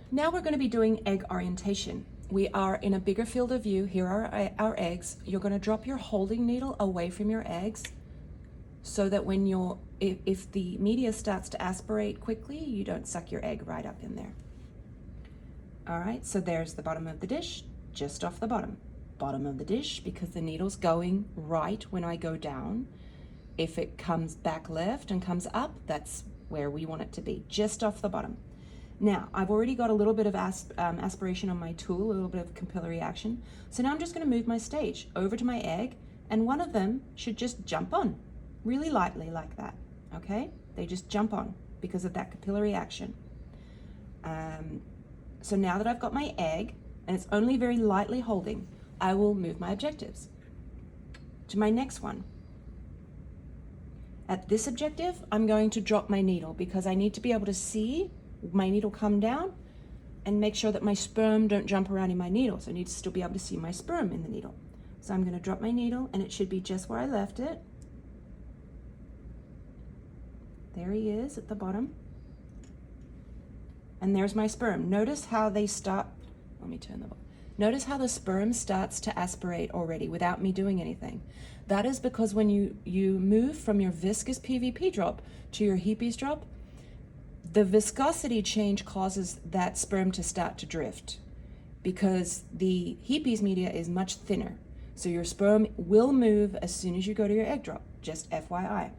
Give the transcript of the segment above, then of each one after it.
Now we're going to be doing egg orientation. We are in a bigger field of view. Here are our eggs. You're going to drop your holding needle away from your eggs so that when if the media starts to aspirate quickly, you don't suck your egg right up in there. All right, so there's the bottom of the dish, just off the bottom. Bottom of the dish, because the needle's going right when I go down. If it comes back left and comes up, that's where we want it to be, just off the bottom. Now, I've already got a little bit of aspiration on my tool, a little bit of capillary action. So now I'm just going to move my stage over to my egg, and one of them should just jump on, really lightly like that, okay? They just jump on because of that capillary action. So now that I've got my egg, and it's only very lightly holding, I will move my objectives to my next one. At this objective, I'm going to drop my needle because I need to be able to see my needle come down and make sure that my sperm don't jump around in my needle. So I need to still be able to see my sperm in the needle. So I'm going to drop my needle, and it should be just where I left it. There he is at the bottom. And there's my sperm. Notice how they start, let me turn the ball. Notice how the sperm starts to aspirate already without me doing anything. That is because when you move from your viscous PVP drop to your Heepies drop, the viscosity change causes that sperm to start to drift because the Heepies media is much thinner. So your sperm will move as soon as you go to your egg drop, just FYI.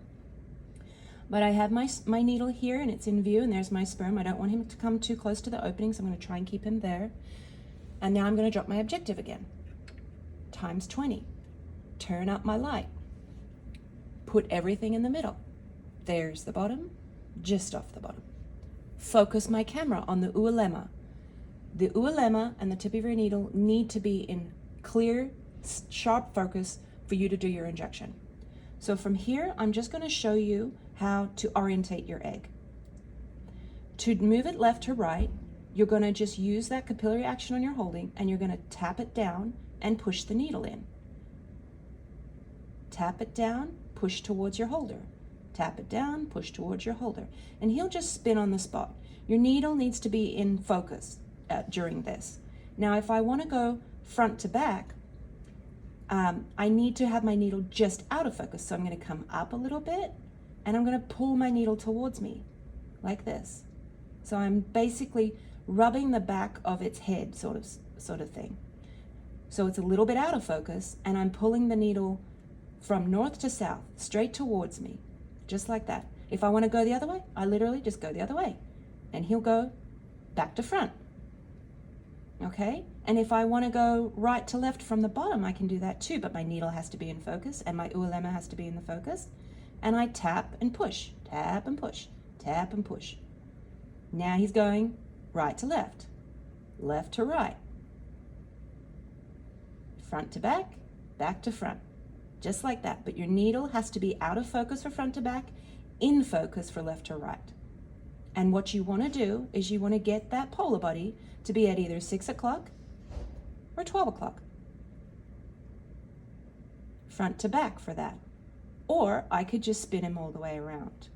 But I have my needle here and it's in view, and there's my sperm. I don't want him to come too close to the opening, so I'm going to try and keep him there. And now I'm going to drop my objective again. Times 20. Turn up my light. Put everything in the middle. There's the bottom, just off the bottom. Focus my camera on the oolemma. The oolemma and the tip of your needle need to be in clear, sharp focus for you to do your injection. So from here, I'm just going to show you how to orientate your egg. To move it left to right, you're going to just use that capillary action on your holding, and you're going to tap it down and push the needle in. Tap it down, push towards your holder. Tap it down, push towards your holder. And he'll just spin on the spot. Your needle needs to be in focus during this. Now, if I want to go front to back, I need to have my needle just out of focus. So I'm going to come up a little bit, and I'm going to pull my needle towards me, like this. So I'm basically rubbing the back of its head, sort of thing. So it's a little bit out of focus, and I'm pulling the needle from north to south, straight towards me, just like that. If I want to go the other way, I literally just go the other way, and he'll go back to front. Okay? And if I want to go right to left from the bottom, I can do that too, but my needle has to be in focus, and my oolemma has to be in the focus. And I tap and push, tap and push, tap and push. Now he's going right to left, left to right, front to back, back to front, just like that. But your needle has to be out of focus for front to back, in focus for left to right. And what you want to do is you want to get that polar body to be at either 6 o'clock or 12 o'clock. Front to back for that. Or I could just spin him all the way around.